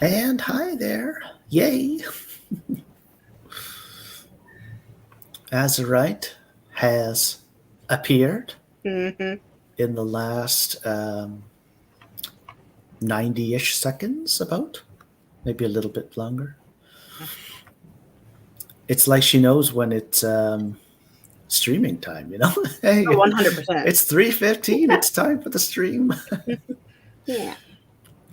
And hi there. Yay. Azurite has appeared Mm-hmm. in the last 90-ish seconds, about. Maybe a little bit longer. It's like she knows when it's streaming time, you know? Hey, Oh, 100%. it's 3:15. It's time for the stream. Yeah,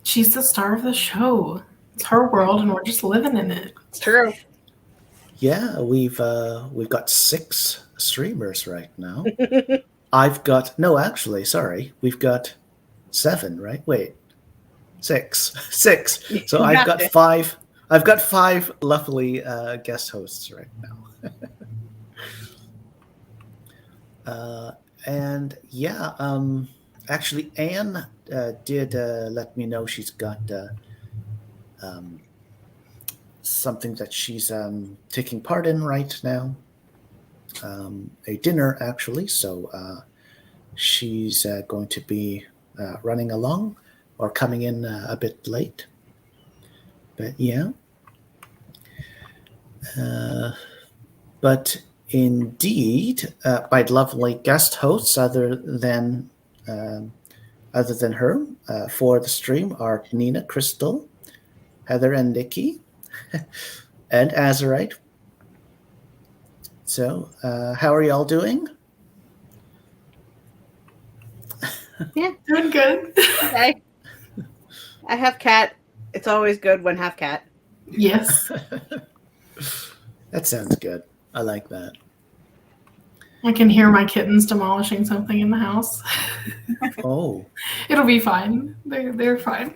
She's the star of the show. It's her world, and we're just living in it. it's true. Yeah, we've got 6 streamers right now. Sorry. We've got 7, right? Wait. 6. 6. So I've got Gotcha. 5. I've got 5 lovely guest hosts right now. And yeah, actually, Anne did let me know she's got something that she's taking part in right now. A dinner, actually. So she's going to be running along or coming in a bit late. But yeah. But indeed, my lovely guest hosts, other than her, for the stream are Nina, Crystal, Heather, and Nikki, and Azurite. So, how are y'all doing? Yeah, Doing good. okay. I have cat. It's always good when have cat. Yes. That sounds good. I like that. I can hear my kittens demolishing something in the house. Oh, It'll be fine. They're fine.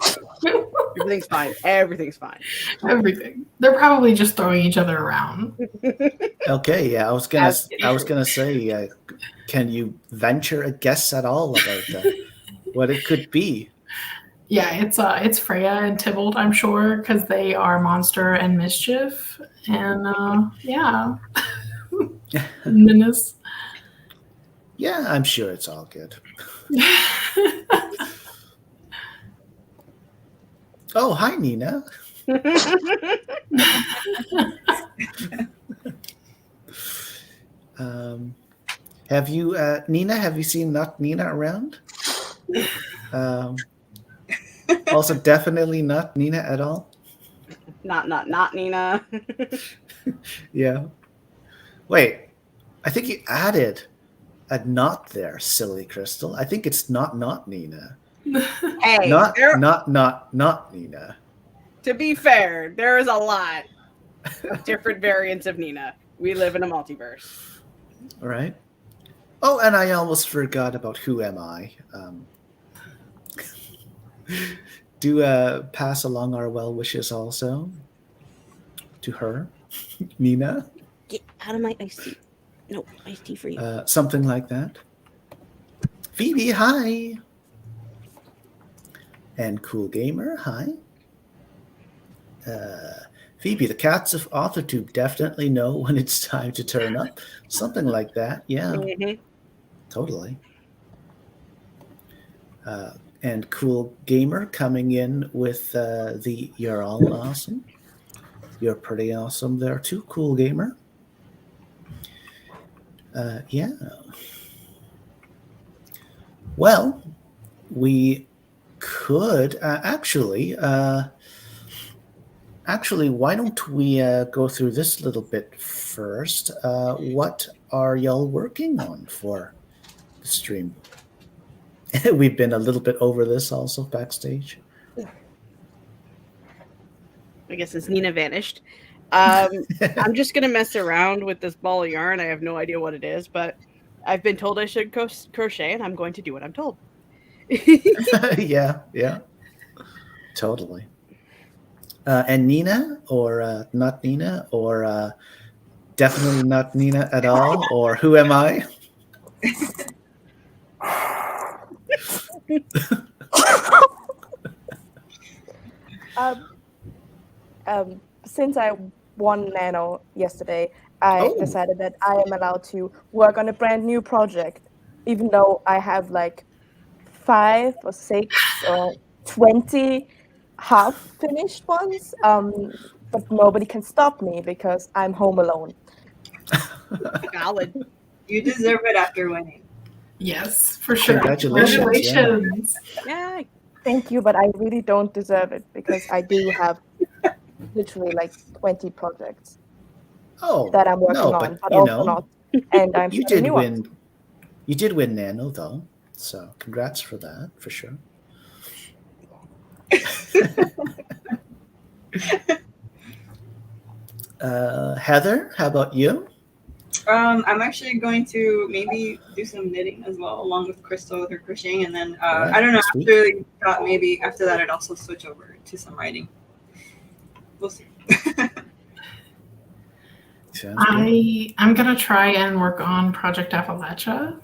Everything's fine. Everything's fine. Everything. They're probably just throwing each other around. okay. Yeah, I was gonna say, can you venture a guess at all about what it could be? Yeah, it's Freya and Tybalt, I'm sure, because they are Monster and Mischief, and yeah, Menace. Yeah, I'm sure it's all good. Oh, hi, Nina. Have you, Nina? Have you seen not Nina around? Also, definitely not Nina at all. Not Nina. Yeah. Wait, I think you added a not there, silly Crystal. I think it's not Nina. Hey, Not Nina. to be fair, there is a lot of different variants of Nina. We live in a multiverse. All right. Oh, and I almost forgot about Who Am I. Do pass along our well wishes also to her, Nina. Get out of my iced tea. No, iced tea for you. Something like that. Phoebe, hi. And Cool Gamer, hi. Phoebe, the cats of AuthorTube definitely know when it's time to turn up. Something like that, yeah. Mm-hmm. Totally. And Cool Gamer coming in with the "You're all awesome." You're pretty awesome there too, Cool Gamer. Yeah. Well, we could actually, why don't we go through this little bit first? What are y'all working on for the stream? We've been a little bit over this also backstage. I guess since Nina vanished. I'm just going to mess around with this ball of yarn. I have no idea what it is, but I've been told I should crochet, and I'm going to do what I'm told. Yeah. Totally. And Nina, or not Nina, or definitely not Nina at all, or Who Am I? Since I won Nano yesterday, I decided that I am allowed to work on a brand new project, even though I have like 5 or 6 or 20 half-finished ones, but nobody can stop me because I'm home alone. Valid. You deserve it after winning. Yes, for sure. Congratulations, yeah. Congratulations. Yeah. Thank you, but I really don't deserve it because I do have literally like 20 projects Oh, that I'm working no, on, but but you also know, not. And I'm you starting did new ones. win. You did win Nano, though. So congrats for that, for sure. Heather, how about you? I'm actually going to maybe do some knitting as well, along with Crystal with her crocheting, and then Right, I don't know. sweet. After thought maybe after that, I'd also switch over to some writing. We'll see. Sounds good. I'm gonna try and work on Project Appalachia.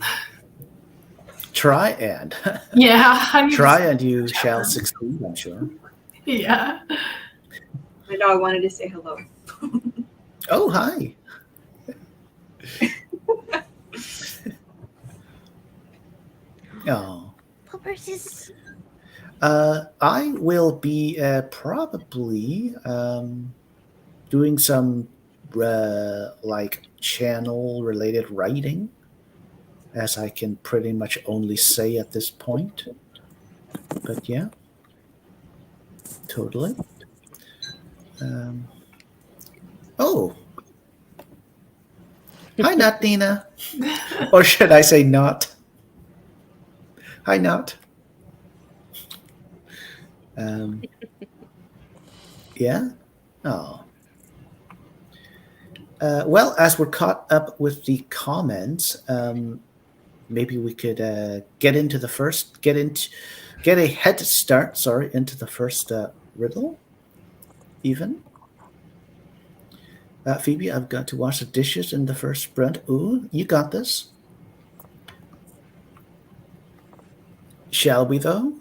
Try and. Yeah, I need Try to- and you shall succeed, I'm sure. Yeah. I know I wanted to say hello. Oh, hi. Oh. Versus. I will be probably doing some like channel related writing, as I can pretty much only say at this point. But yeah, totally. Oh, hi, Nat Nina. Or should I say not? Hi, Nat. Yeah. Oh. Well, as we're caught up with the comments, maybe we could get a head start. Sorry, into the first riddle. Even. Phoebe, I've got to wash the dishes in the first sprint. Ooh, you got this. Shall we, though?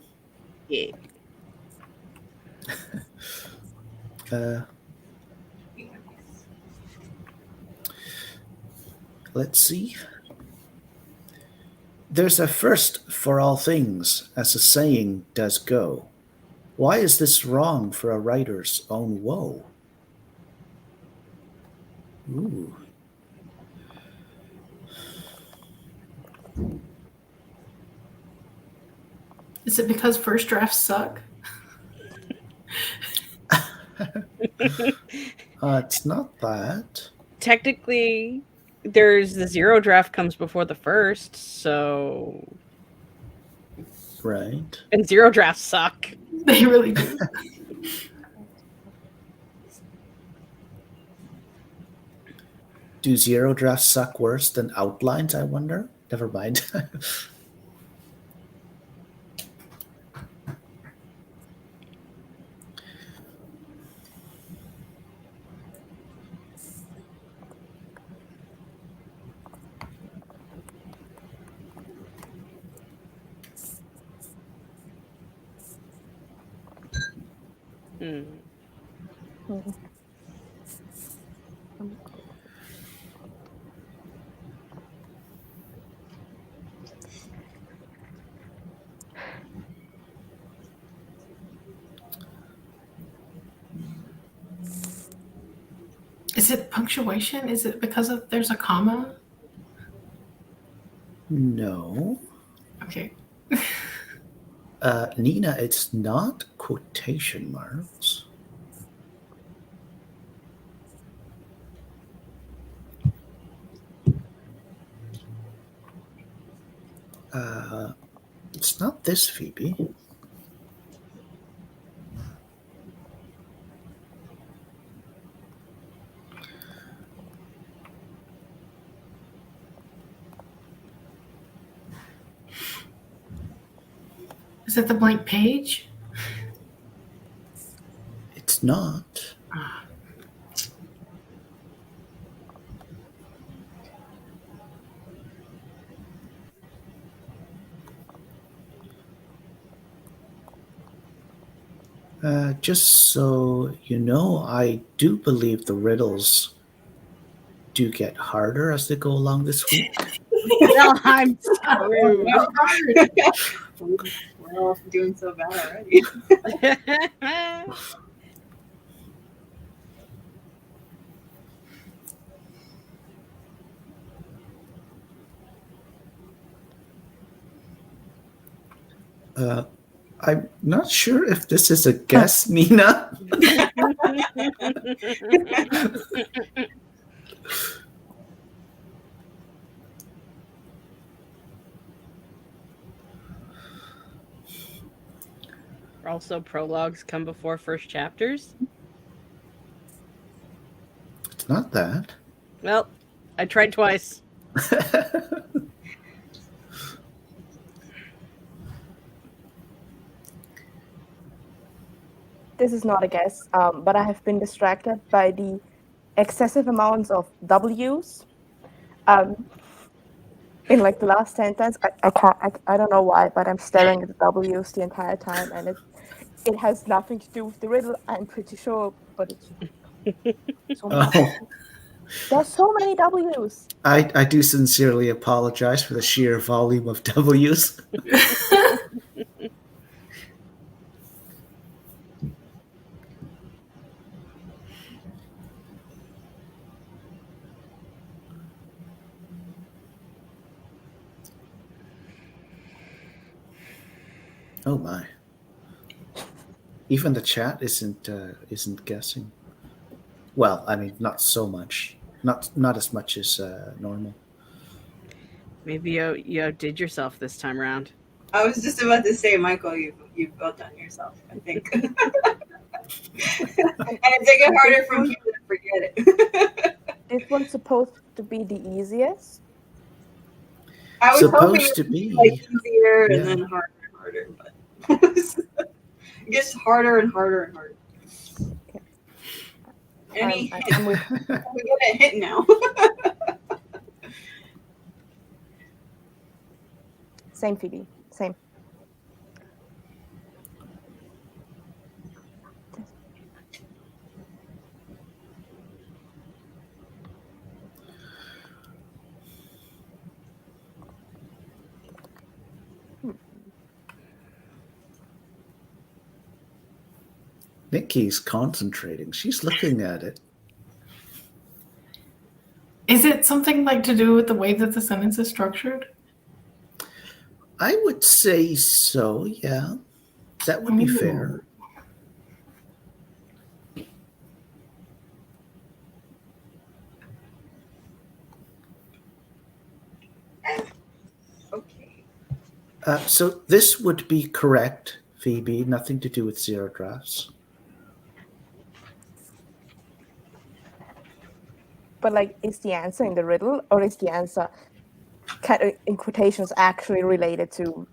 Yeah. Let's see. There's a first for all things, as the saying does go. Why is this wrong for a writer's own woe? Ooh. Is it because first drafts suck? It's not that. Technically, there's the zero draft comes before the first, so. Right. And zero drafts suck. They really do. Do zero drafts suck worse than outlines, I wonder? Never mind. Is it punctuation? Is it because there's a comma? No. Okay. Nina, it's not quotation marks. It's not this, Phoebe. Is it the blank page? It's not. Just so you know, I do believe the riddles do get harder as they go along this week. No, I'm screwed. Oh, doing so bad already. I'm not sure if this is a guess, Nina. Also, prologues come before first chapters. It's not that. Well, I tried twice. This is not a guess, but I have been distracted by the excessive amounts of W's. In like the last sentence, I don't know why, but I'm staring at the W's the entire time, and it has nothing to do with the riddle. I'm pretty sure, but it's so many. There's so many W's. I do sincerely apologize for the sheer volume of W's. Oh my! Even the chat isn't guessing. Well, I mean, not so much. Not as much as normal. Maybe you outdid yourself this time around. I was just about to say, Michael, you've outdone yourself, I think. And it's like harder for people to forget it. This one's supposed to be the easiest. I was Supposed hoping to it would be. like easier Yeah. and then harder and harder, but it gets harder and harder and harder. Any hint? We get a hint now. Same, Phoebe. Same. Nikki's concentrating. She's looking at it. Is it something like to do with the way that the sentence is structured? I would say so, yeah. That would be fair. Okay. So this would be correct, Phoebe. Nothing to do with zero drafts. But like, is the answer in the riddle, or is the answer kind of in quotations actually related to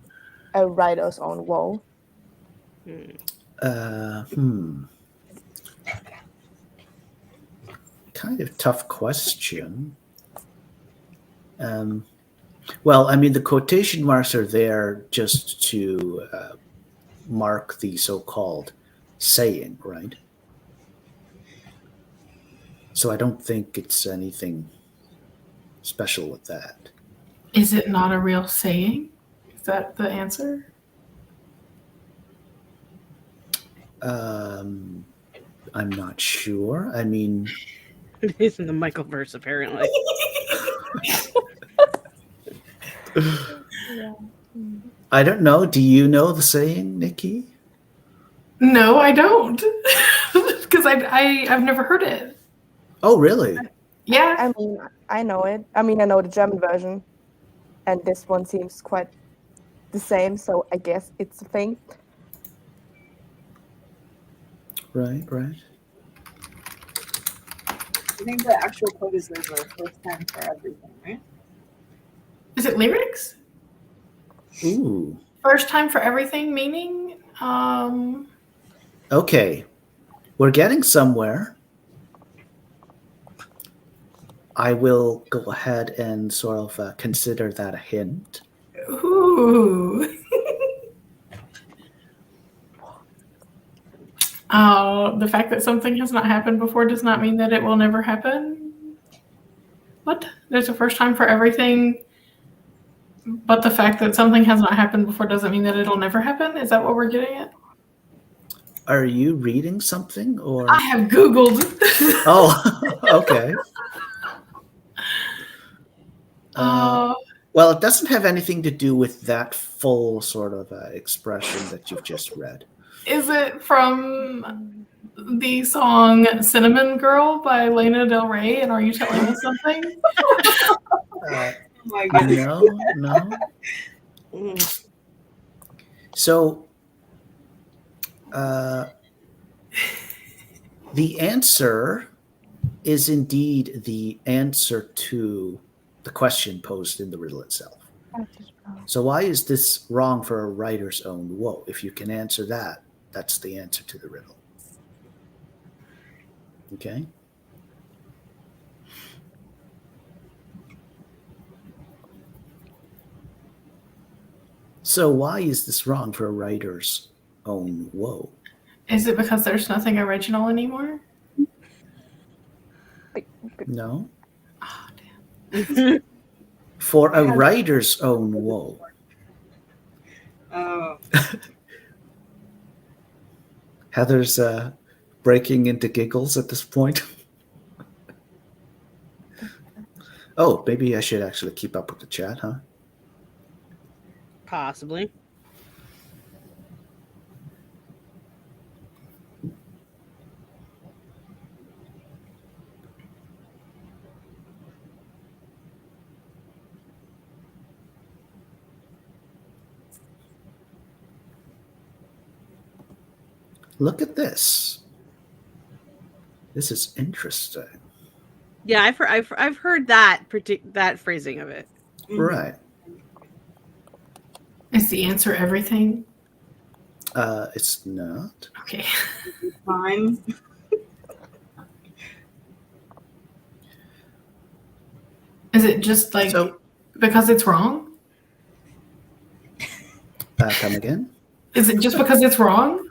a writer's own woe? Kind of tough question. Well, I mean, the quotation marks are there just to mark the so-called saying, right? So I don't think it's anything special with that. Is it not a real saying? Is that the answer? I'm not sure. I mean, It is in the Michael verse, apparently. I don't know. Do you know the saying, Nikki? No, I don't. Because I've never heard it. Oh, really? Yeah. I mean, I know it. I mean, I know the German version, and this one seems quite the same, so I guess it's a thing. Right. I think the actual quote is like first time for everything, right? Is it lyrics? Ooh. First time for everything, meaning? Okay. We're getting somewhere. I will go ahead and sort of consider that a hint. Ooh. The fact that something has not happened before does not mean that it will never happen. What? There's a first time for everything, But the fact that something has not happened before doesn't mean that it'll never happen? Is that what we're getting at? Are you reading something or? I have Googled. Oh, okay. Well, it doesn't have anything to do with that full sort of expression that you've just read. Is it from the song Cinnamon Girl by Lana Del Rey? And are you telling us something? Oh my goodness. No. So, the answer is indeed the answer to the question posed in the riddle itself. So why is this wrong for a writer's own woe? If you can answer that, that's the answer to the riddle. Okay? So why is this wrong for a writer's own woe? Is it because there's nothing original anymore? No. Oh, damn. For a writer's own woe. Oh. Heather's breaking into giggles at this point. Oh, maybe I should actually keep up with the chat, huh? Possibly. Look at this. This is interesting. Yeah, I've heard that that phrasing of it. Right. Is the answer everything? It's not. Okay. Fine. Is it just like because it's wrong? Come again? Is it just because it's wrong?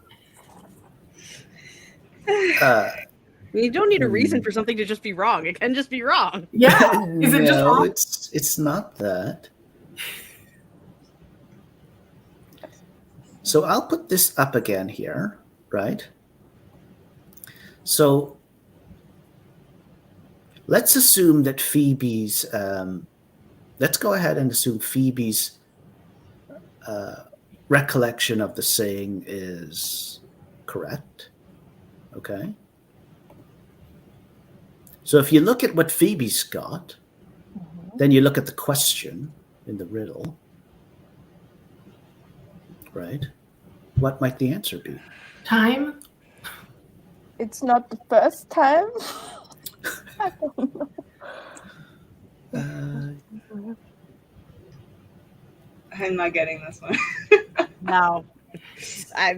You don't need a reason for something to just be wrong. It can just be wrong. Yeah. Is it just wrong? It's not that. So I'll put this up again here, right? So let's assume that Phoebe's, let's go ahead and assume Phoebe's recollection of the saying is correct. Okay. So if you look at what Phoebe's got, then you look at the question in the riddle, right? What might the answer be? Time? It's not the first time. I don't know. I'm not getting this one. No.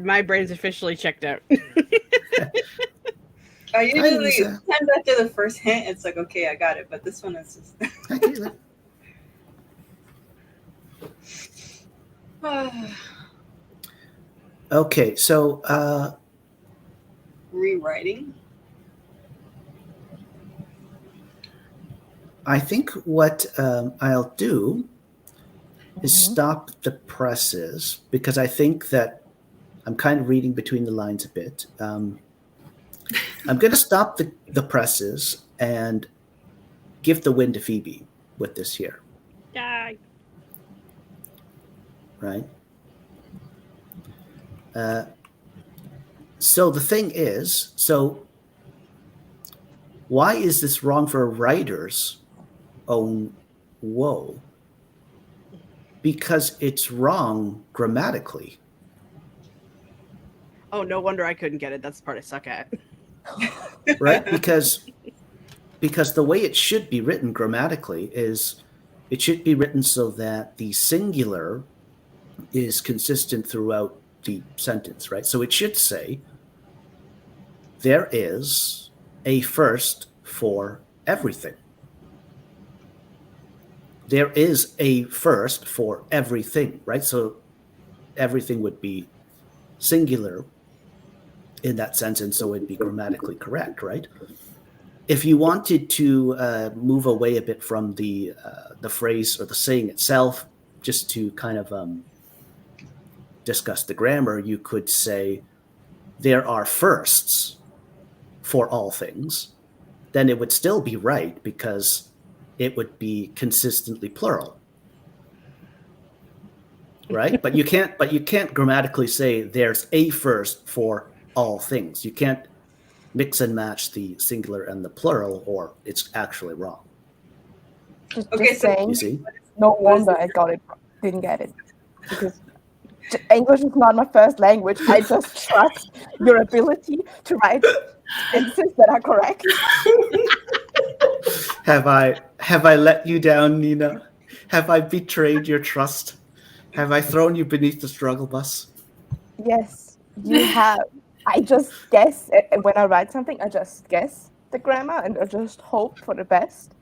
My brain's officially checked out. I usually, sometimes after the first hint, it's like, okay, I got it. But this one is just. Okay, so Rewriting. I think what I'll do is stop the presses, because I think that I'm kind of reading between the lines a bit. I'm going to stop the presses and give the win to Phoebe with this here. Yeah. Right? So the thing is, so why is this wrong for a writer's own woe? Because it's wrong grammatically. Oh, no wonder I couldn't get it. That's the part I suck at. Right? Because the way it should be written grammatically is it should be written so that the singular is consistent throughout the sentence, right? So it should say, there is a first for everything. There is a first for everything, right? So everything would be singular in that sense, and so it'd be grammatically correct, right? If you wanted to move away a bit from the phrase or the saying itself, just to kind of discuss the grammar, you could say there are firsts for all things. Then it would still be right because it would be consistently plural. Right? But you can't grammatically say there's a first for all things. You can't mix and match the singular and the plural, or it's actually wrong. Just Okay, so saying. You see? No wonder I didn't get it, because English is not my first language. I just trust your ability to write sentences that are correct. Have I let you down, Nina? Have I betrayed your trust? Have I thrown you beneath the struggle bus? Yes, you have. I just guess when I write something. I just guess the grammar and I just hope for the best.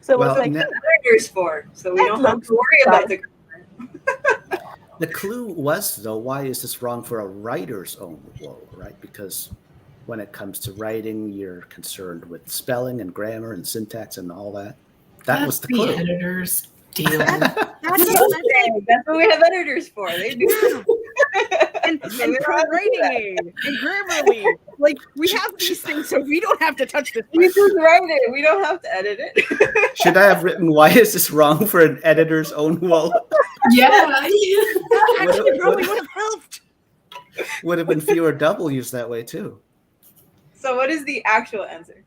So Well, it's like editors for, so we that don't have looks to worry about the grammar. the clue was, though, why is this wrong for a writer's own woe, right? Because when it comes to writing, you're concerned with spelling and grammar and syntax and all that. That was the the clue. editor's deal. That's That's what we have editors for. They do. and So we don't have to do writing that. aid and Grammarly. Like, we have these things so we don't have to touch this. We just write it. We don't have to edit it. Should I have written, why is this wrong for an editor's own woe? Yeah. Actually, probably would have helped. Would have been fewer W's that way, too. So what is the actual answer?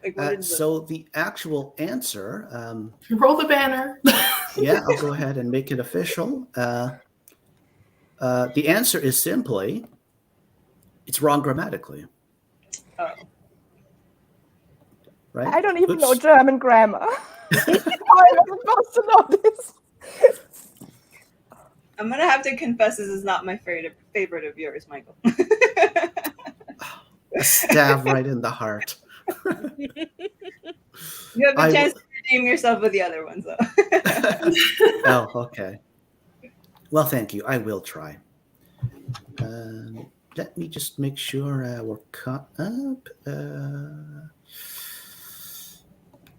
Like, what is So the actual answer, Roll the banner. yeah, I'll go ahead and make it official. The answer is simply, it's wrong grammatically. Oh. Right? I don't even Oops. know German grammar. How am I supposed to know this? I'm gonna have to confess this is not my favorite of yours, Michael. A stab right in the heart. You have a chance to redeem yourself with the other ones, though. Oh, okay. Well, thank you. I will try. Let me just make sure we're caught up.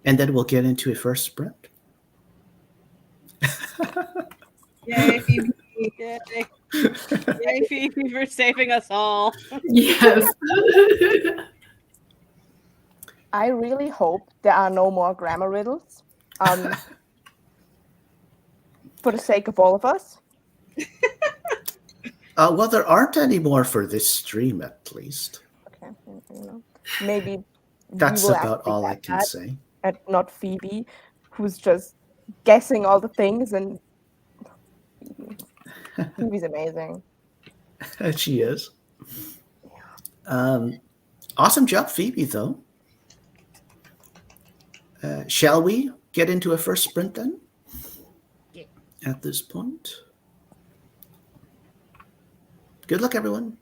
And then we'll get into a first sprint. Yay, Phoebe. Yay. Yay, Phoebe, for saving us all. Yes. I really hope there are no more grammar riddles. For the sake of all of us. Well, there aren't any more for this stream, at least. Okay, maybe That's we will about actually all I get can that, say. and not Phoebe, who's just guessing all the things. And Phoebe's amazing. She is. Awesome job, Phoebe, though. Shall we get into a first sprint then? Yeah. At this point. Good luck, everyone.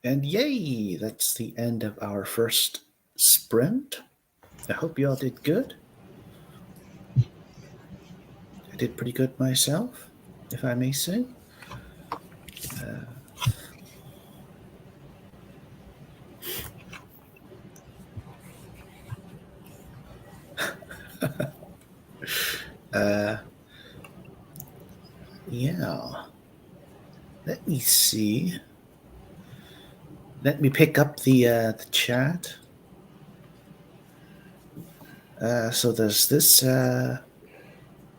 And yay, that's the end of our first sprint. I hope you all did good. I did pretty good myself, if I may say. Yeah. Let me see. Let me pick up the chat. So there's this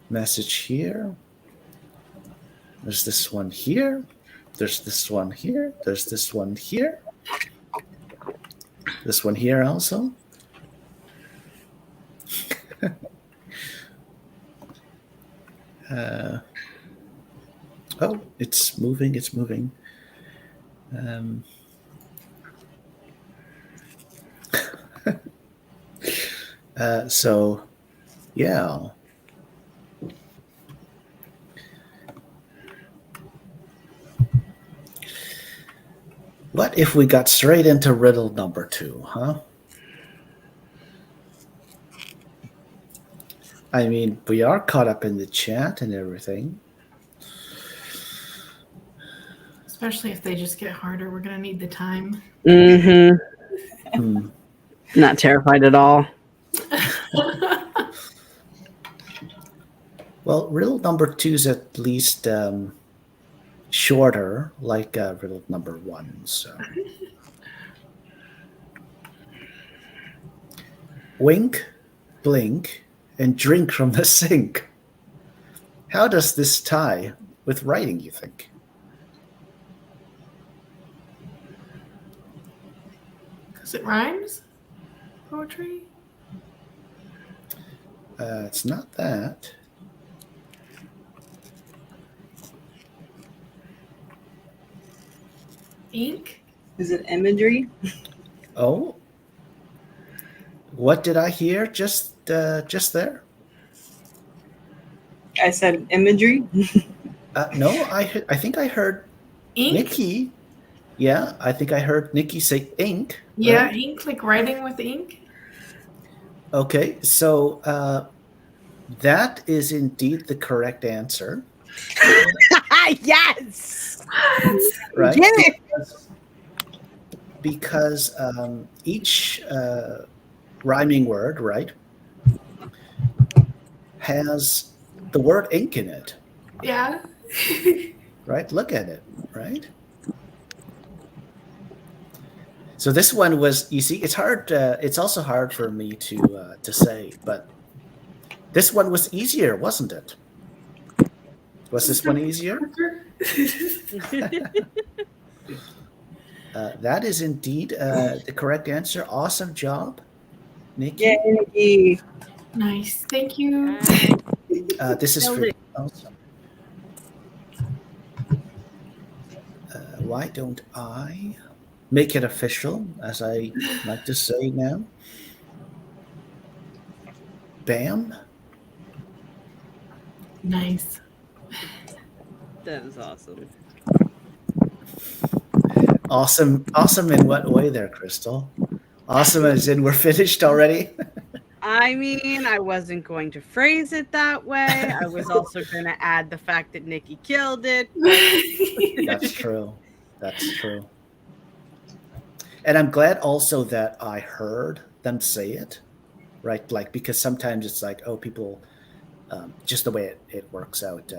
message here. There's this one here. There's this one here. There's this one here. This one here also. Oh, it's moving. It's moving. So, yeah. What if we got straight into riddle number 2, huh? I mean, we are caught up in the chat and everything. Especially if they just get harder, we're gonna need the time. Mm-hmm. Not terrified at all. Well, riddle number 2 is at least shorter, like riddle number 1. So, wink, blink, and drink from the sink. How does this tie with writing, you think? Because it rhymes? Poetry? It's not that. Ink? Is it imagery? Oh, what did I hear just there? I said imagery. No, I think I heard Ink? Nikki. Yeah, I think I heard Nikki say ink. Yeah, right? ink, like writing with ink. Okay, so that is indeed the correct answer. Yes. Right? Yeah. Because each rhyming word, right, has the word ink in it. Yeah. Right? Look at it, right? So this one was, you see, it's hard. It's also hard for me to say, but this one was easier, wasn't it? Was this one easier? That is indeed the correct answer. Awesome job, Nikki. Yeah, Nikki. Nice. Thank you. This is Nailed for it. also. Why don't I make it official, as I like to say now? Bam. Nice. That is awesome. Awesome in what way there, Crystal? Awesome as in we're finished already? I mean, I wasn't going to phrase it that way. I was also going to add the fact that Nikki killed it. That's true. That's true. And I'm glad also that I heard them say it, right? Like, because sometimes it's like, oh, people, just the way it works out,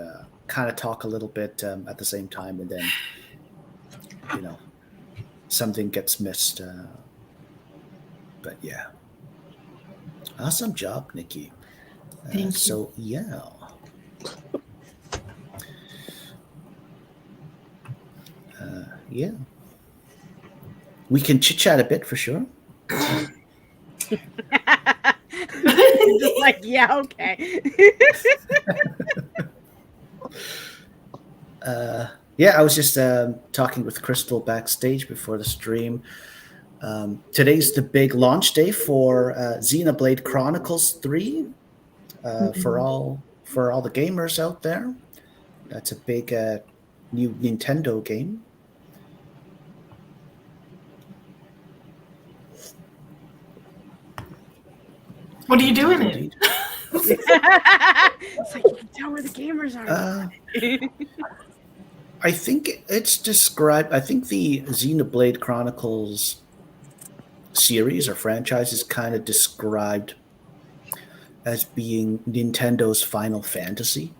kind of talk a little bit at the same time, and then, you know, something gets missed. But yeah. Awesome job, Nikki. Thank you. So, yeah. Yeah. We can chit-chat a bit for sure. Just like, yeah, okay. Yeah, I was just talking with Crystal backstage before the stream. Today's the big launch day for Xenoblade Chronicles 3 for all the gamers out there. That's a big new Nintendo game. What do you do in it? Indeed. It's like you can tell where the gamers are. I think it's described. I think the Xenoblade Chronicles series or franchise is kind of described as being Nintendo's Final Fantasy.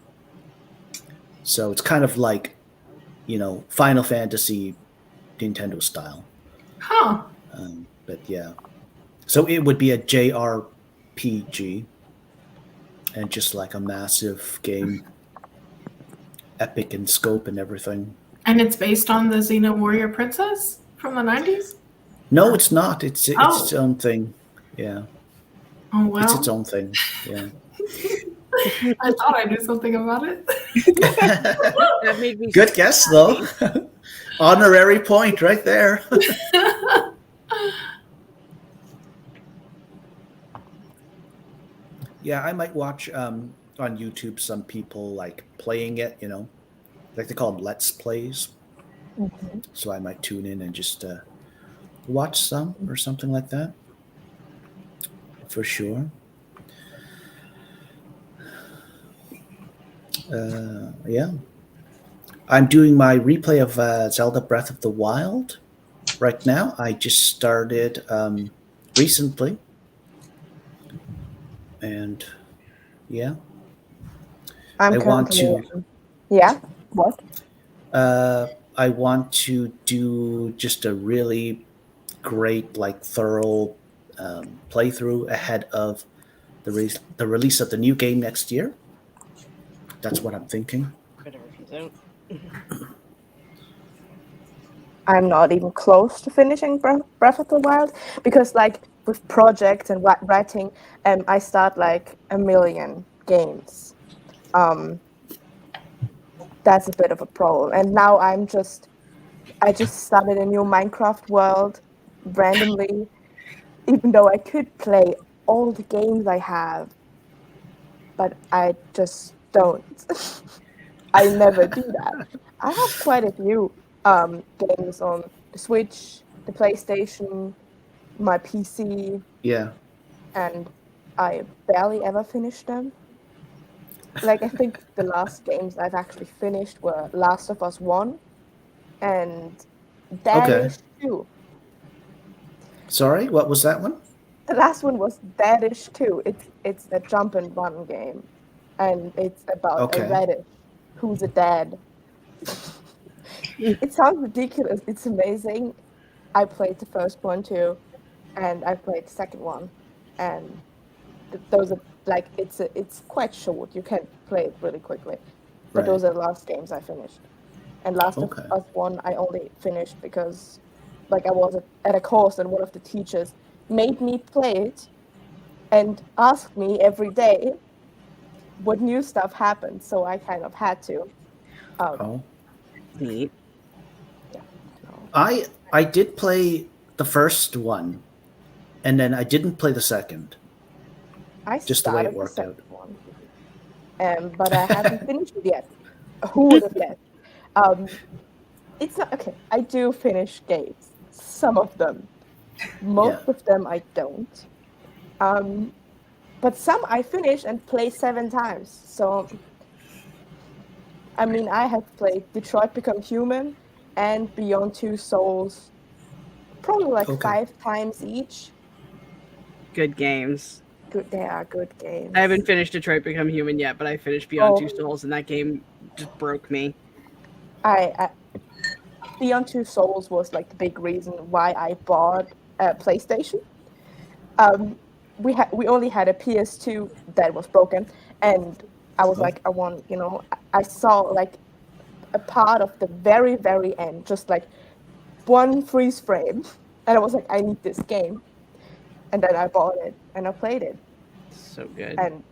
So it's kind of like, Final Fantasy Nintendo style. Huh. But yeah. So it would be a JRPG and just like a massive game, epic in scope and everything. And it's based on the Xena Warrior Princess from the 90s? No, it's not. It's Oh. its own thing. Yeah. Oh, well. It's its own thing. Yeah. I thought I knew something about it. That made me Good guess, though. Honorary point right there. Yeah, I might watch on YouTube some people like playing it, like they call them Let's Plays. Mhm. So I might tune in and just watch some or something like that. For sure. Yeah. I'm doing my replay of Zelda Breath of the Wild right now. I just started recently. And yeah. I'm I want currently. to. Yeah. What? I want to do just a really great, thorough playthrough ahead of the release of the new game next year. That's what I'm thinking. I'm not even close to finishing Breath of the Wild because, with projects and writing, I start a million games. That's a bit of a problem. And now I just started a new Minecraft world randomly, even though I could play all the games I have, but I just don't. I never do that. I have quite a few games on the Switch, the PlayStation, my PC, Yeah. and I barely ever finish them. I think the last games I've actually finished were Last of Us 1 and Dadish 2. Sorry, what was that one? The last one was Dadish 2. It's a jump and run game, and it's about a radish who's a dad. It sounds ridiculous. It's amazing. I played the first one too, and I played the second one, and those are it's quite short. You can play it really quickly, but those are the last games I finished. And Last of Us 1 I only finished because I was at a course and one of the teachers made me play it and asked me every day what new stuff happened, so I kind of had to. Neat. Yeah. I did play the first one, and then I didn't play the second. Just the way it worked out. One. But I haven't finished it yet. Who would have guessed? It's not okay. I do finish games. Some of them. Most of them I don't. But some I finish and play 7 times. So, I have played Detroit Become Human and Beyond Two Souls probably 5 times each. Good games. They are good games. I haven't finished Detroit Become Human yet, but I finished Beyond Two Souls, and that game just broke me. I Beyond Two Souls was the big reason why I bought a PlayStation. We only had a PS2 that was broken, and I was I want, I saw a part of the very, very end, just one freeze frame, and I was I need this game. And then I bought it and I played it. So good. And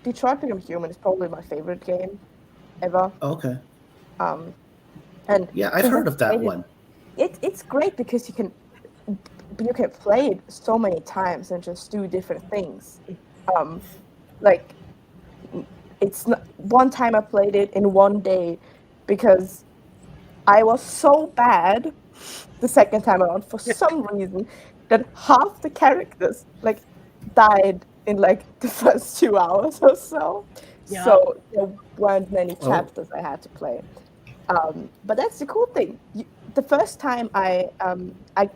Detroit Become Human is probably my favorite game ever. Okay. And yeah, I've heard of that one. It's great because you can play it so many times and just do different things. It's not, one time I played it in one day because I was so bad the second time around for some reason that half the characters died in like the first 2 hours or so. Yeah. So there weren't many Oh. chapters I had to play. But that's the cool thing. The first time I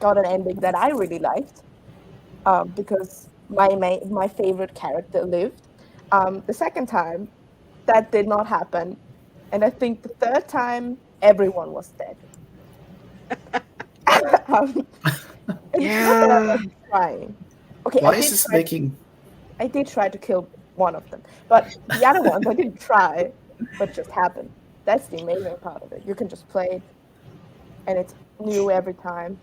got an ending that I really liked, because my favorite character lived. The second time, that did not happen, and I think the third time everyone was dead. And it's not that I wasn't trying. Okay, Why is this making? I did try to kill one of them, but the other ones I didn't try, but just happened. That's the amazing part of it. You can just play it, and it's new every time.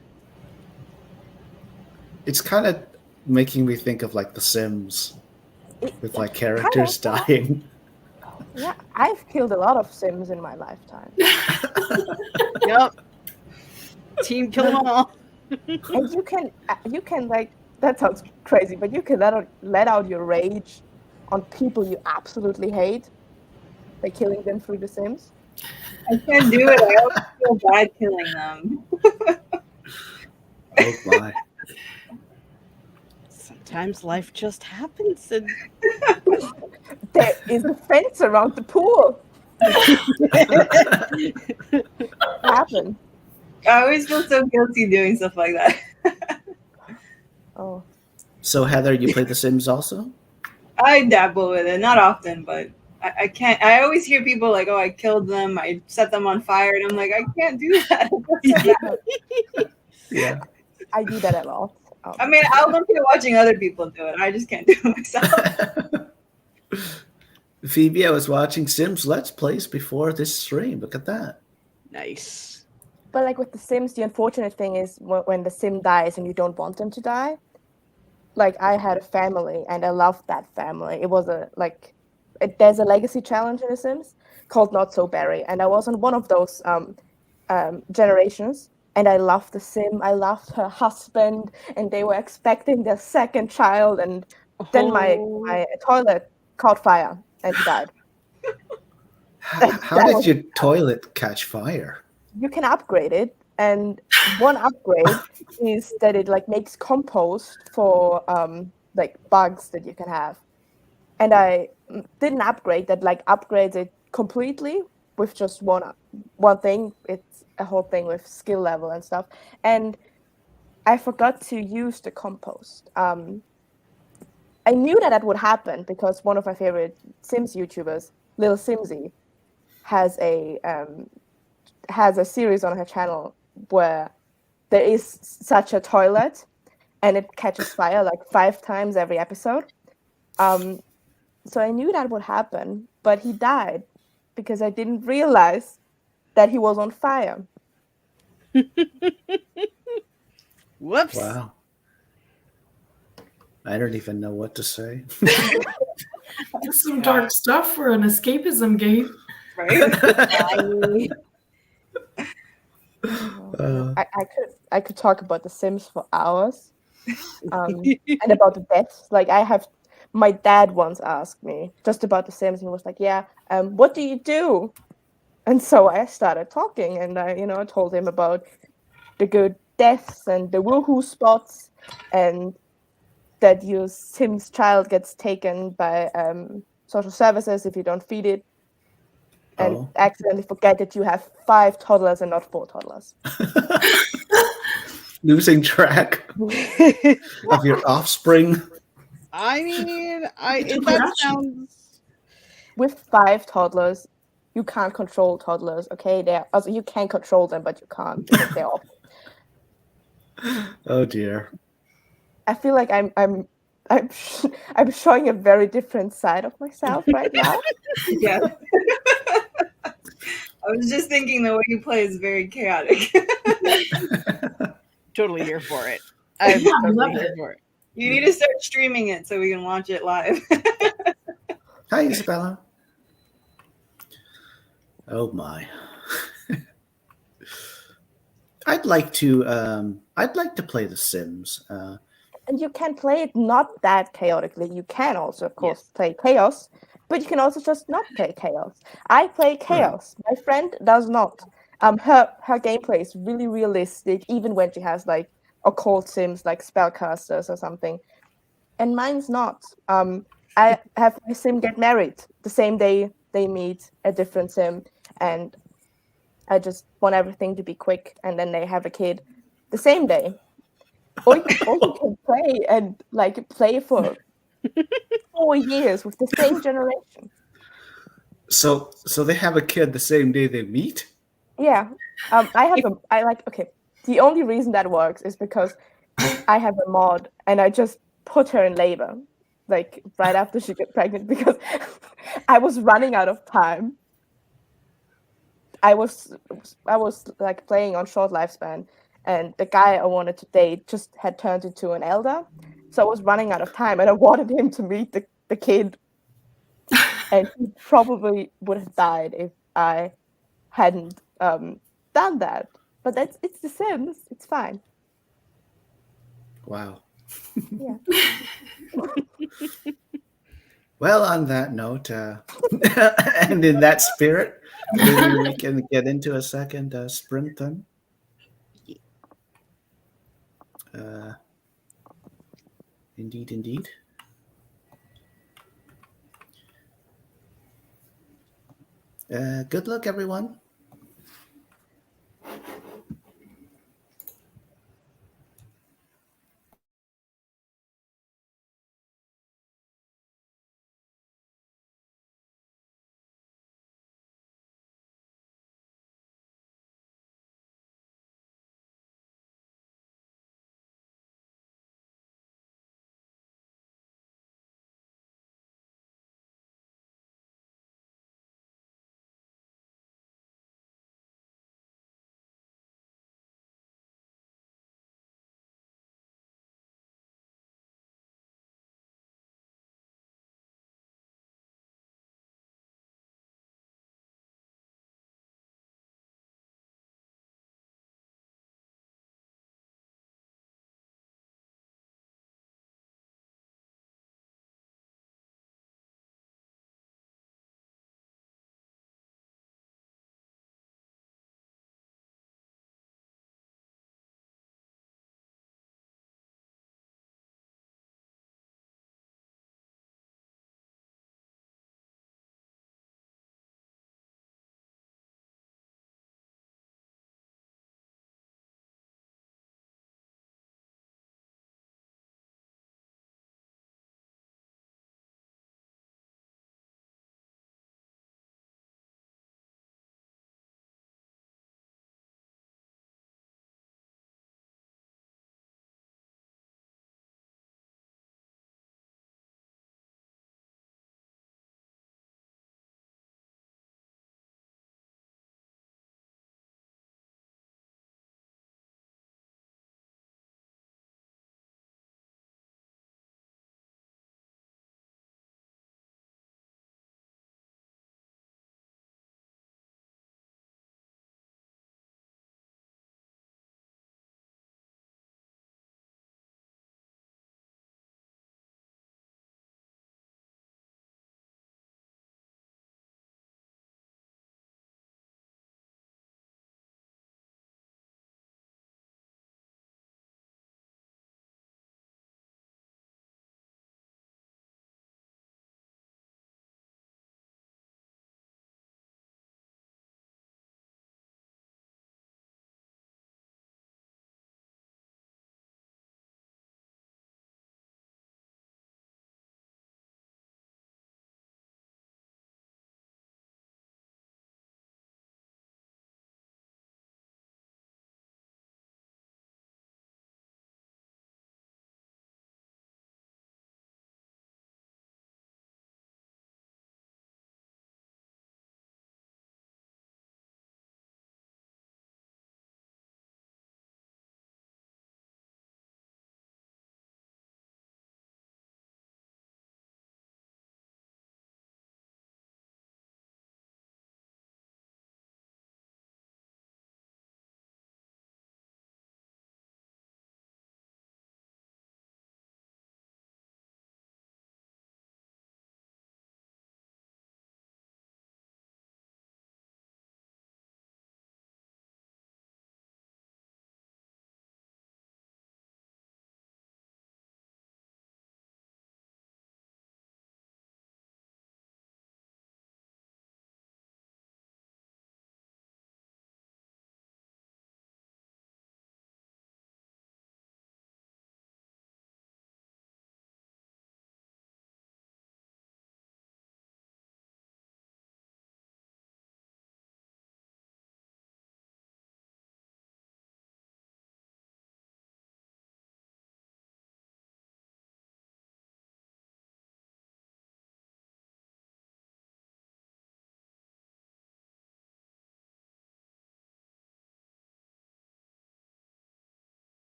It's kind of making me think of like The Sims with like Kinda, characters dying. Yeah, I've killed a lot of Sims in my lifetime. Yep. Team kill them all. And you can like, that sounds crazy, but you can let out your rage on people you absolutely hate by killing them through The Sims. I can't do it. I always feel bad killing them. Oh my! Sometimes life just happens, and There is a fence around the pool. It happened. I always feel so guilty doing stuff like that. Oh, So Heather, you play The Sims also? I dabble with it, not often, but I can't. I always hear people like, "Oh, I killed them. I set them on fire," and I'm like, I can't do that. Yeah. I do that a lot. I mean, I'll look at watching other people do it. I just can't do it myself. Phoebe, I was watching Sims Let's Plays before this stream. Look at that. nice. But like with The Sims, the unfortunate thing is when the Sim dies and you don't want them to die. Like I had a family and I loved that family. It was there's a legacy challenge in The Sims called Not So Berry, and I was on one of those generations. And I loved the Sim. I loved her husband, and they were expecting their second child. And then my toilet caught fire and died. How did your toilet catch fire? You can upgrade it, and one upgrade is that it like makes compost for like bugs that you can have. And I did an upgrade that like upgrades it completely with just one thing. It's a whole thing with skill level and stuff. And I forgot to use the compost. I knew that would happen because one of my favorite Sims YouTubers, Lil Simsy, has a series on her channel where there is such a toilet and it catches fire like 5 times every episode. So I knew that would happen, but he died because I didn't realize that he was on fire. Whoops. Wow. I don't even know what to say. That's some dark stuff for an escapism game. Right? I could talk about The Sims for hours, and about the deaths. Like my dad once asked me just about The Sims, and he was like, "Yeah, what do you do?" And so I started talking, and I told him about the good deaths and the woohoo spots, and that your Sim's child gets taken by social services if you don't feed it, and accidentally forget that you have 5 toddlers and not 4 toddlers. Losing track of your offspring. I mean, that sounds. With 5 toddlers, you can't control toddlers. Okay, you can control them, but you can't because they're awful. Oh dear. I feel like I'm showing a very different side of myself right now. Yeah. I was just thinking the way you play is very chaotic. Totally here for it. I'm Yeah, I totally love here it. for it. You need to start streaming it so we can watch it live. Hi, Isabella. Oh my. I'd like to play The Sims. And you can play it not that chaotically. You can also, of course, play chaos, but you can also just not play chaos. I play chaos. My friend does not. Her gameplay is really realistic, even when she has like occult Sims like spellcasters or something. and mine's not. I have my sim get married the same day they meet a different sim, and I just want everything to be quick, and then they have a kid the same day. Or you can play and like play for 4 years with the same generation. So they have a kid the same day they meet? Yeah. Okay. The only reason that works is because I have a mod and I just put her in labor, like right after she got pregnant, because I was running out of time. I was like playing on short lifespan, and the guy I wanted to date just had turned into an elder, so I was running out of time, and I wanted him to meet the kid, and he probably would have died if I hadn't done that. But it's The Sims. It's fine. Wow. Yeah. Well, on that note, and in that spirit, maybe we can get into a second sprint then. Indeed, indeed. Good luck, everyone.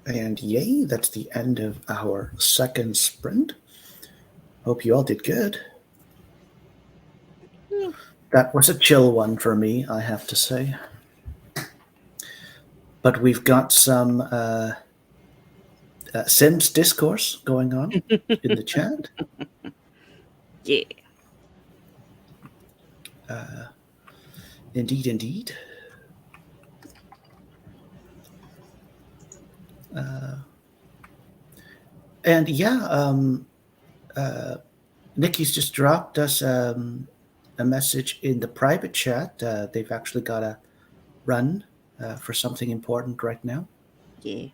And yay, that's the end of our second sprint. Hope you all did good. That was a chill one for me, I have to say. But we've got some Sims discourse going on in the chat. Yeah. Indeed, indeed. And yeah, Nikki's just dropped us a message in the private chat. They've actually got a run for something important right now. Yeah.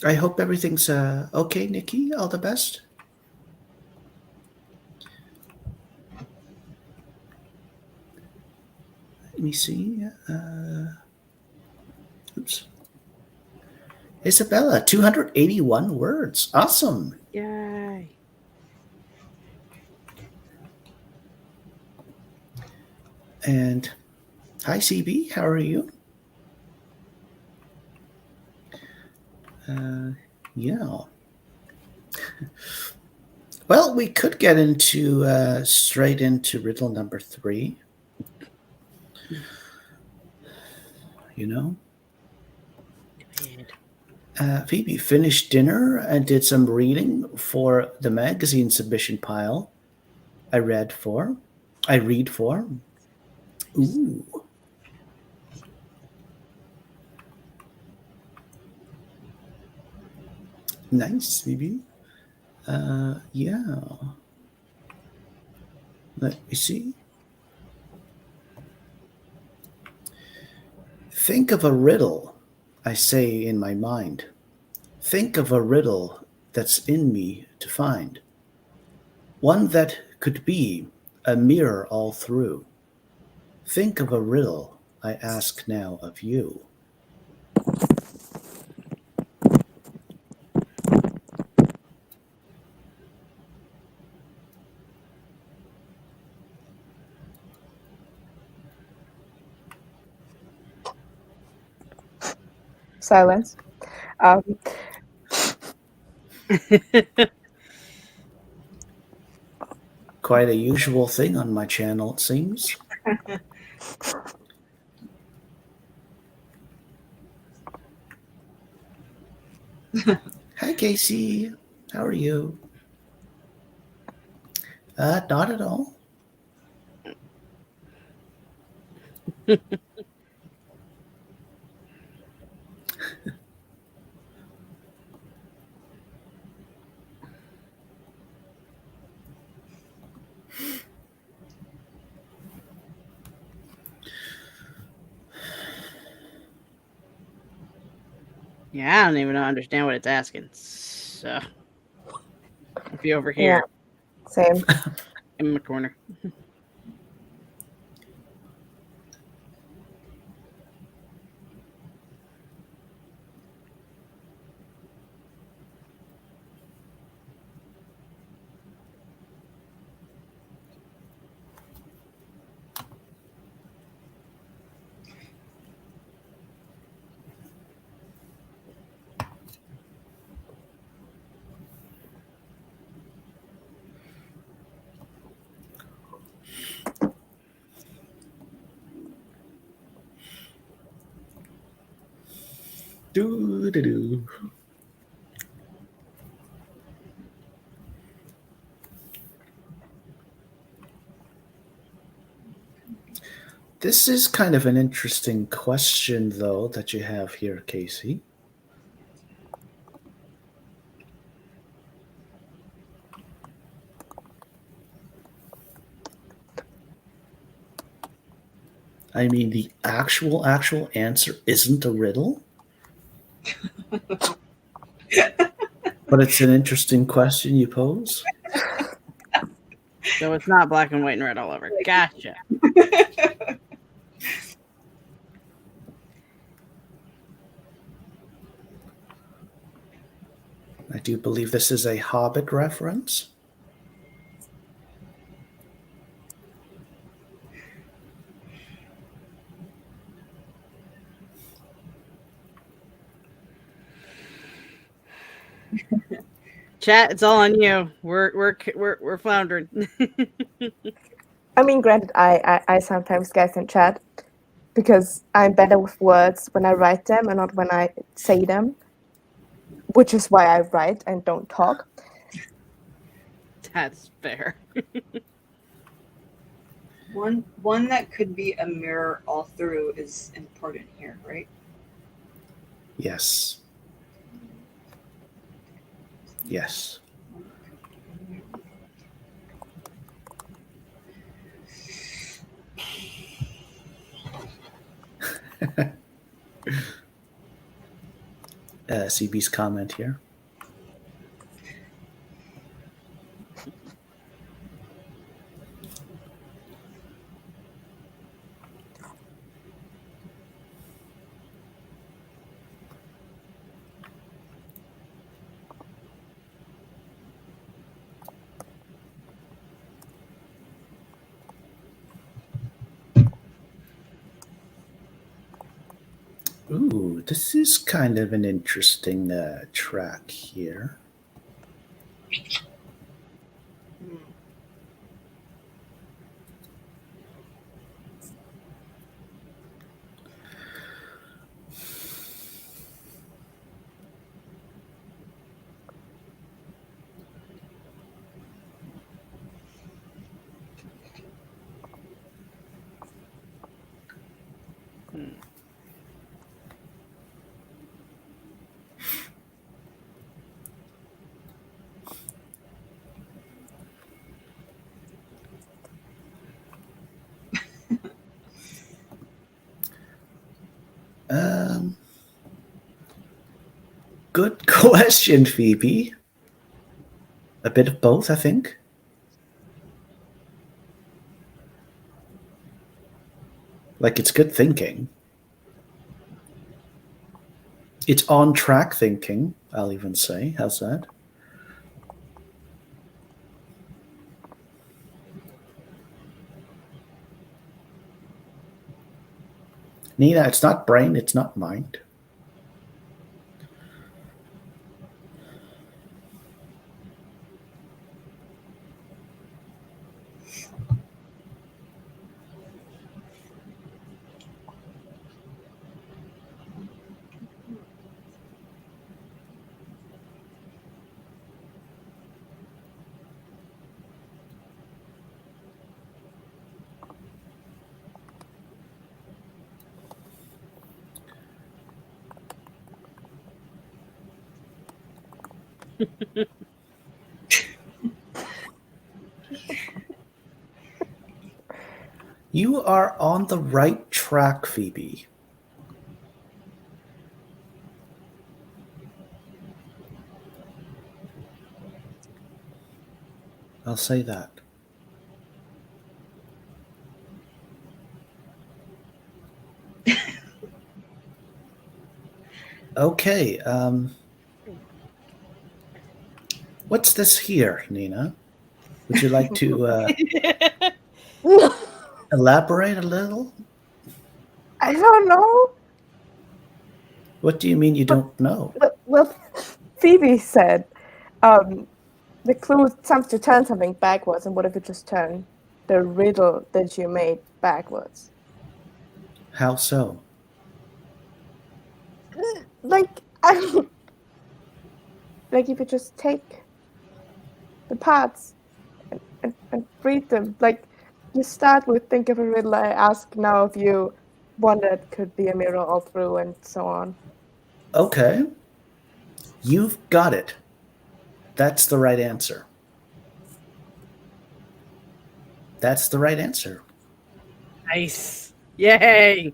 I hope everything's okay, Nikki. All the best. Let me see. Oops. Isabella, 281 words. Awesome. Yay. And hi, CB. How are you? Yeah. Well, we could get into straight into riddle number 3. You know? Phoebe finished dinner and did some reading for the magazine submission pile I read for. Ooh. Nice, Phoebe. Yeah. Let me see. Think of a riddle, I say in my mind. Think of a riddle that's in me to find. One that could be a mirror all through. Think of a riddle I ask now of you. Silence. Quite a usual thing on my channel, it seems. Hi, Casey. How are you? Not at all. Yeah, I don't even understand what it's asking. So, I'll be over here Same. in my corner. Doo-doo-doo. This is kind of an interesting question, though, that you have here, Casey. I mean, the actual answer isn't a riddle. But it's an interesting question you pose. So it's not black and white and red all over. Gotcha. I do believe this is a Hobbit reference. Chat, it's all on you. We're floundering. I mean, granted, I sometimes guess in chat because I'm better with words when I write them and not when I say them, which is why I write and don't talk. That's fair. One that could be a mirror all through is important here, right? Yes. Yes. CB's comment here. Ooh, this is kind of an interesting track here. Good question, Phoebe. A bit of both, I think. Like, it's good thinking. It's on track thinking, I'll even say. How's that? Nina, it's not brain, it's not mind. You are on the right track, Phoebe. I'll say that. Okay. What's this here, Nina? Would you like to elaborate a little? I don't know. What do you mean you don't know? Well, Phoebe said the clue is to turn something backwards, and what if you just turn the riddle that you made backwards? How so? Like, like if you just take the parts and read them. Like, you start with think of a riddle. I ask now if you one that could be a mirror all through, and so on. Okay. You've got it. That's the right answer. That's the right answer. Nice. Yay.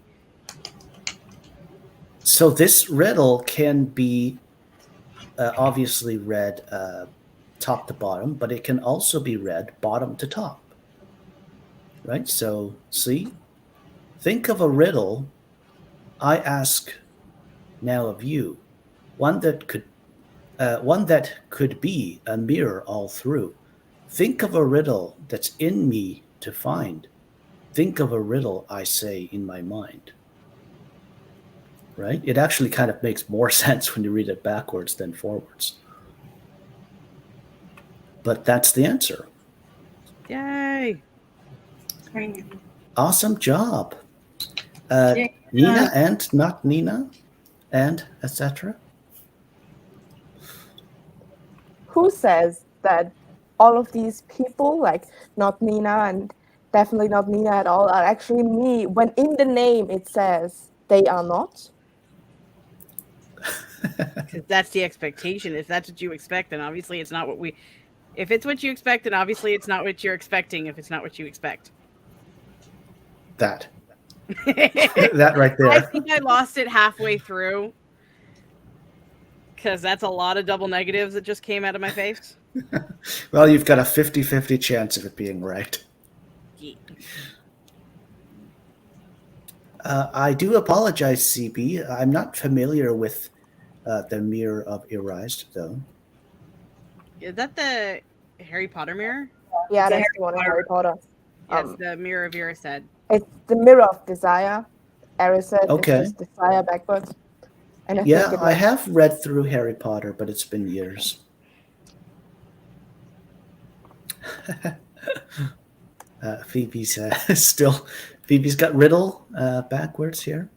So this riddle can be obviously read top to bottom, but it can also be read bottom to top. Right? So see, think of a riddle. I ask now of you, one that could be a mirror all through. Think of a riddle that's in me to find. Think of a riddle, I say, in my mind. Right? It actually kind of makes more sense when you read it backwards than forwards. but that's the answer. Yay! Awesome job. Yeah. Nina and not Nina and etc. Who says that all of these people, like not Nina and definitely not Nina at all, are actually me when in the name it says they are not? Because that's the expectation. If that's what you expect, then obviously it's not what we. If it's what you expect, then obviously it's not what you're expecting. If it's not what you expect, That that right there. I think I lost it halfway through because that's a lot of double negatives that just came out of my face. Well, you've got a 50-50 chance of it being right. Yeah. I do apologize, CB. I'm not familiar with the Mirror of Erased, though. Is that the Harry Potter mirror? Yeah, It's a that's the one in Harry Potter. Yes, the mirror of Vera said. It's the Mirror of Desire. Erised Okay. is just desire backwards. And I Yeah, think it I was, have read through Harry Potter, but it's been years. Phoebe's still. Phoebe's got riddle backwards here.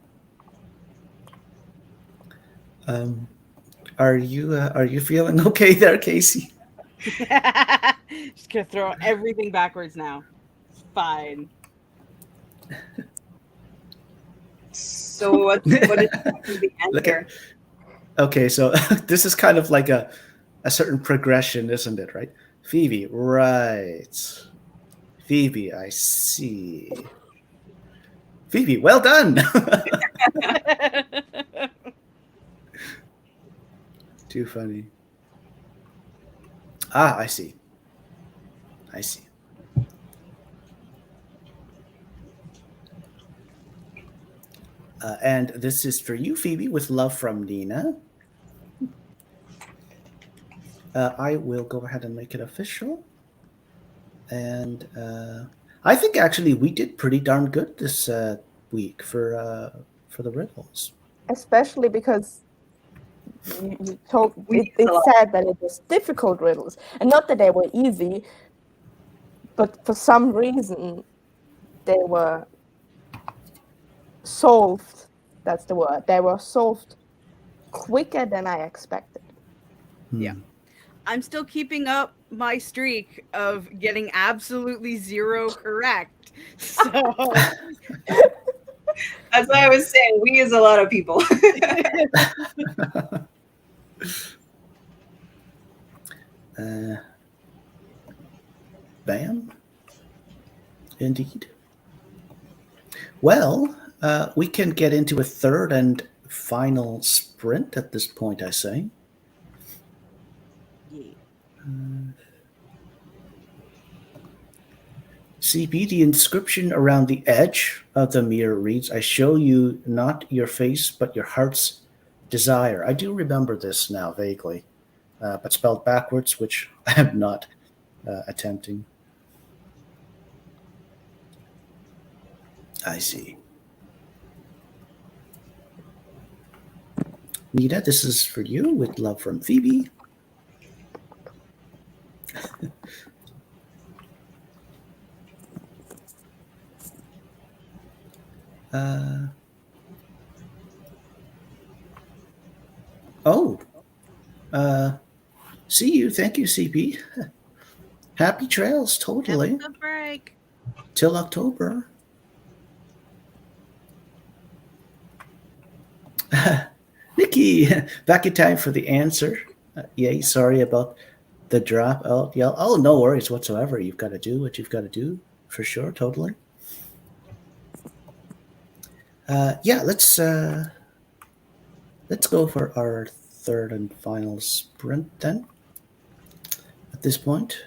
Are you feeling okay there, Casey? Just gonna throw everything backwards now. Fine. So what is the Look answer? Okay, so this is kind of like a certain progression, isn't it? Right? Phoebe, right? Phoebe, I see. Phoebe, well done. Too funny. Ah, I see. I see. And this is for you, Phoebe, with love from Nina. I will go ahead and make it official. And I think actually we did pretty darn good this week for the riddles. especially because you told We it used a lot. said that it was difficult riddles, and not that they were easy, but for some reason they were solved. That's the word. They were solved quicker than I expected. Yeah. I'm still keeping up my streak of getting absolutely zero correct. So That's why I was saying we use a lot of people. Bam. Indeed. Well, we can get into a third and final sprint at this point, I say. yeah. CB, the inscription around the edge of the mirror reads, I show you not your face, but your heart's desire. I do remember this now vaguely, but spelled backwards, which I am not attempting. I see. Nita, this is for you with love from Phoebe. See you. Thank you, CB. Happy trails, totally. Have a good break. Till October. Nikki, back in time for the answer. Yay, sorry about the drop out. Yeah, oh, no worries whatsoever. You've got to do what you've got to do, for sure, totally. Yeah, let's go for our third and final sprint then. At this point,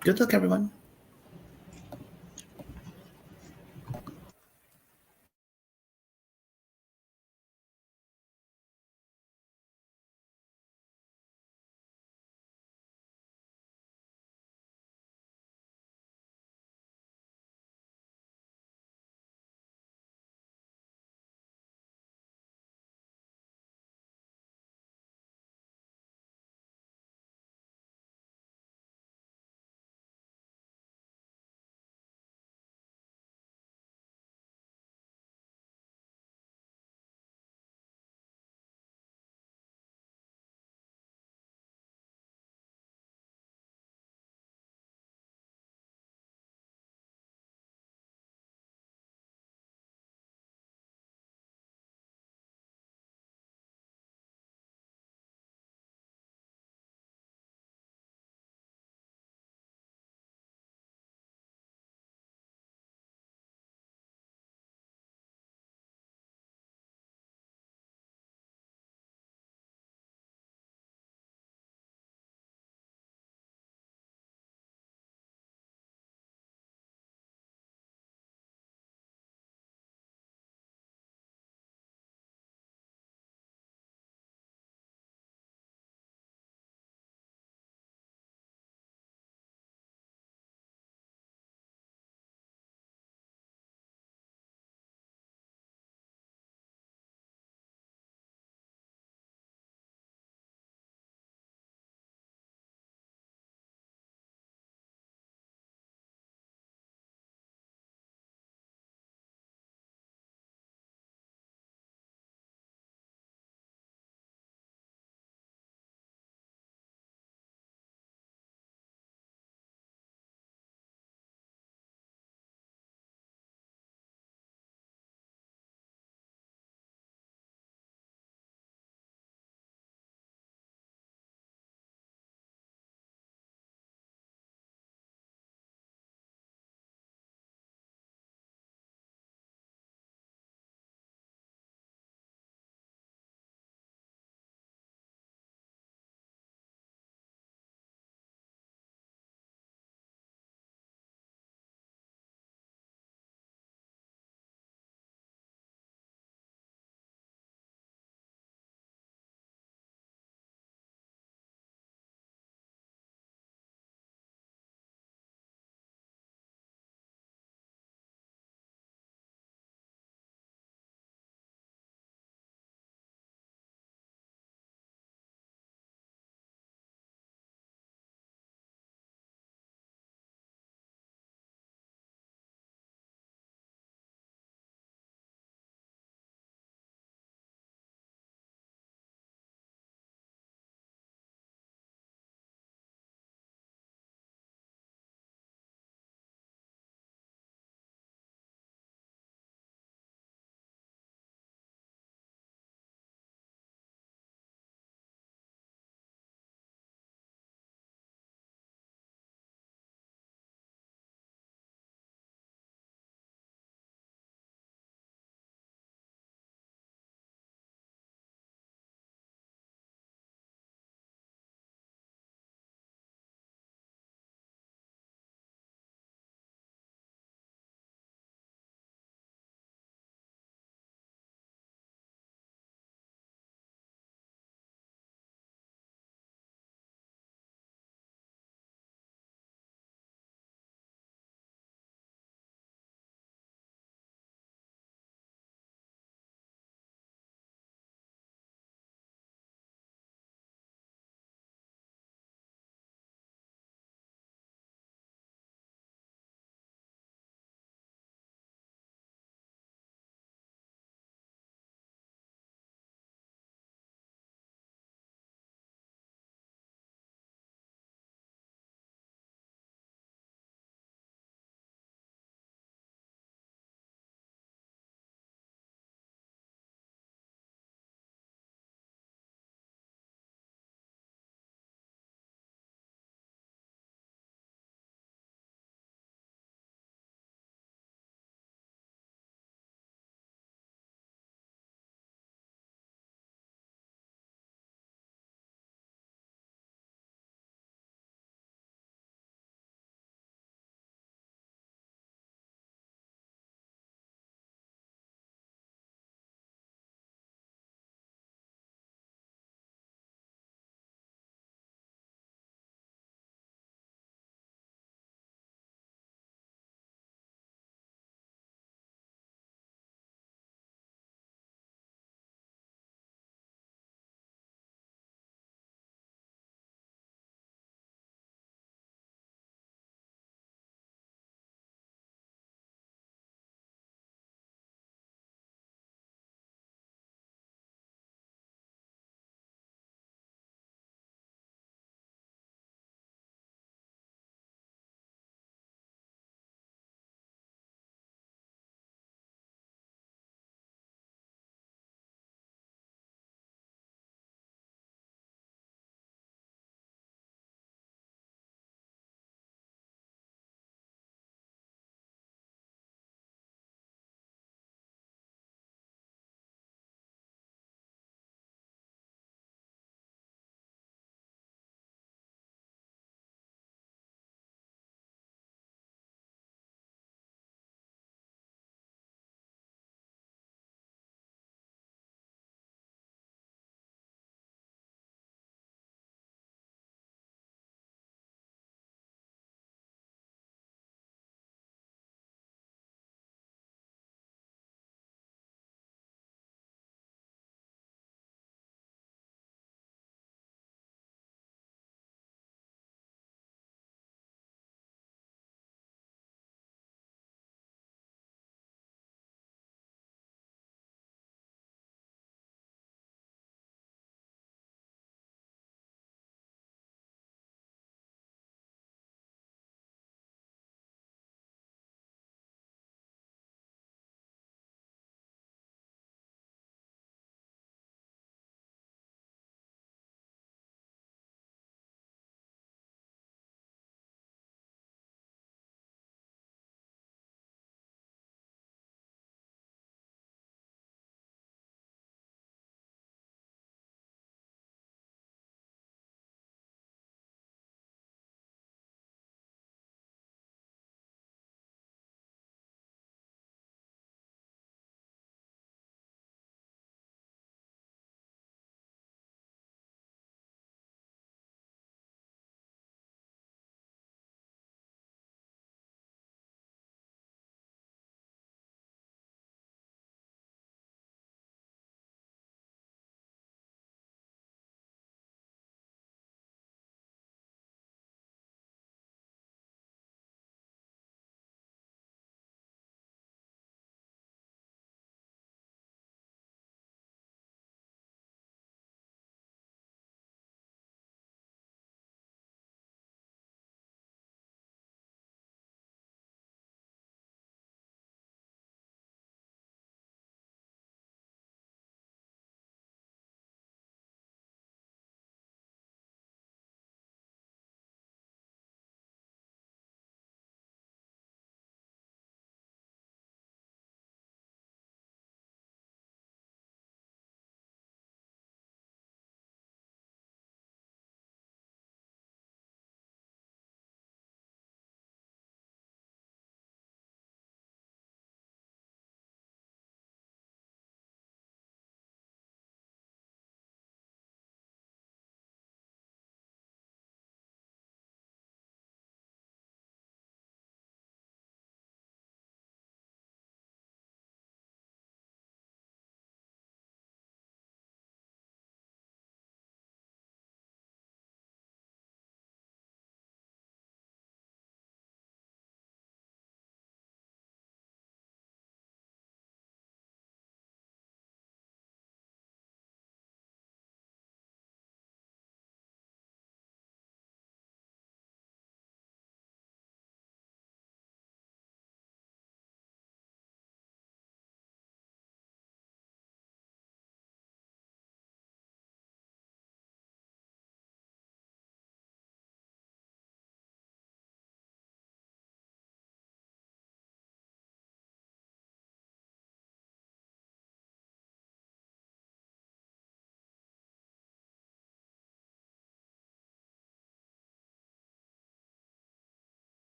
good luck, everyone.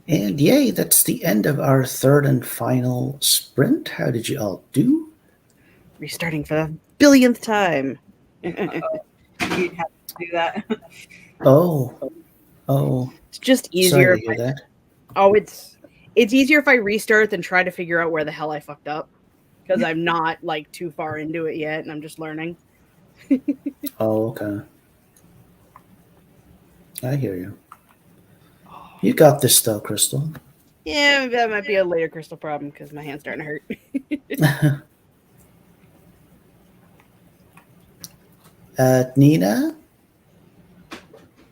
And yay, that's the end of our third and final sprint. How did you all do? Restarting for the billionth time. You'd have to do that. Oh, It's just sorry easier. to hear that. It's easier if I restart than try to figure out where the hell I fucked up, because I'm not like too far into it yet, and I'm just learning. Oh, okay. I hear you. You got this though, Crystal. Yeah, that might be a later crystal problem because my hand's starting to hurt. Nina?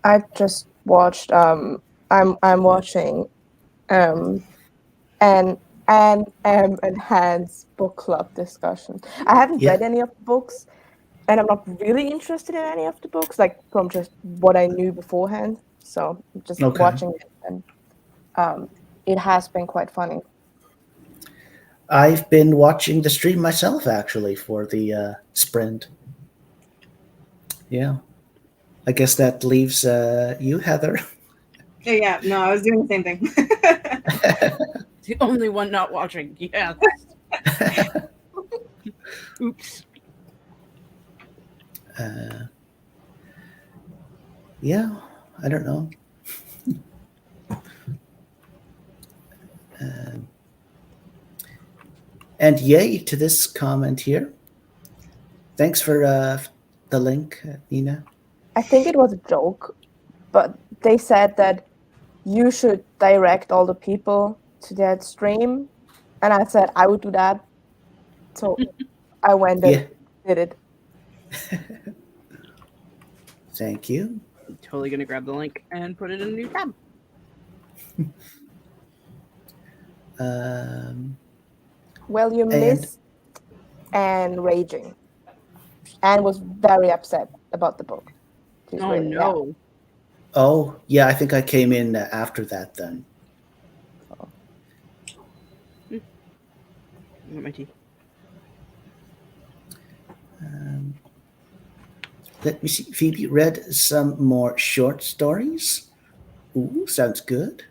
I just watched. I'm watching, and Hans book club discussion. I haven't Yeah. read any of the books, and I'm not really interested in any of the books, like from just what I knew beforehand. So I'm just Okay. watching it, and it has been quite funny. I've been watching the stream myself, actually, for the sprint. Yeah. I guess that leaves you, Heather. Yeah, no, I was doing the same thing. The only one not watching. Yeah. Oops. Yeah, I don't know. And yay to this comment here. Thanks for the link, Nina. I think it was a joke, but they said that you should direct all the people to that stream, and I said I would do that. So I went and Yeah. did it. Thank you. I'm totally gonna grab the link and put it in a new tab. Well, you And- missed Anne raging. Anne was very upset about the book. She's Oh really- no. Oh, yeah, I think I came in after that then. I got my tea. Let me see. Phoebe read some more short stories. Ooh, sounds good.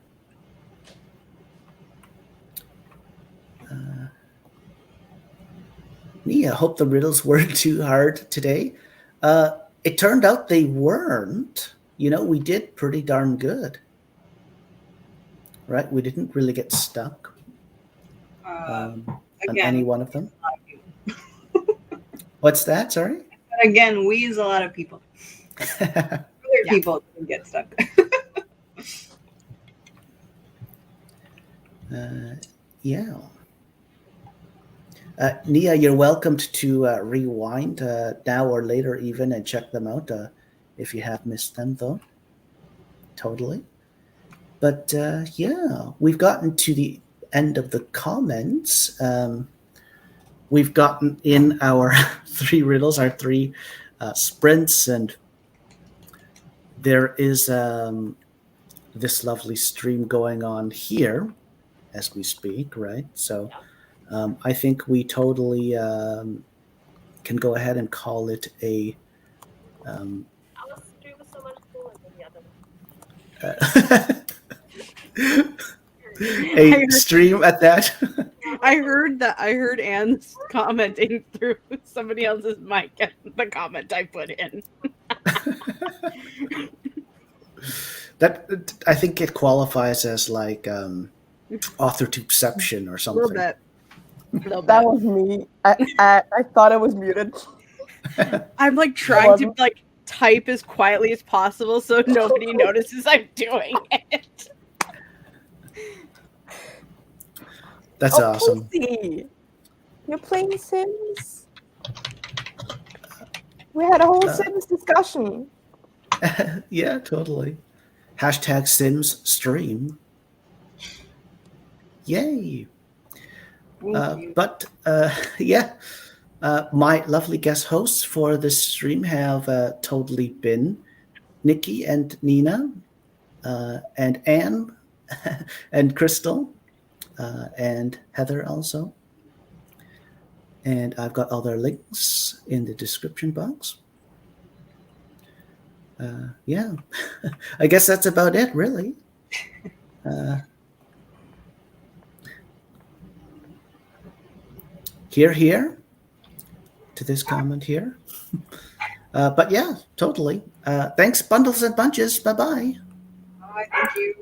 Nia, hope the riddles weren't too hard today. It turned out they weren't. You know, we did pretty darn good. Right? We didn't really get stuck on Again, any one of them. What's that? Sorry? but again, we use a lot of people. Other people can get stuck. Yeah. Nia, you're welcome to rewind now or later even and check them out if you have missed them, though. Totally. But yeah, we've gotten to the end of the comments. We've gotten in our 3 riddles, our 3 sprints, and there is this lovely stream going on here as we speak, right? So I think we totally can go ahead and call it a stream at that. I heard Anne's commenting through somebody else's mic at the comment I put in. That I think it qualifies as like authortubeception or A something. little bit. That was me. I thought I was muted. I'm like trying to like type as quietly as possible so nobody notices I'm doing it. That's awesome. Pussy. You're playing Sims? We had a whole Sims discussion. Yeah, totally. Hashtag Sims stream. Yay. But yeah, my lovely guest hosts for this stream have totally been Nikki and Nina and Anne and Crystal and Heather also. And I've got all their links in the description box. Yeah, I guess that's about it, really. Here to this comment here. But yeah, totally. Thanks, bundles and bunches. Bye-bye. Bye, thank you.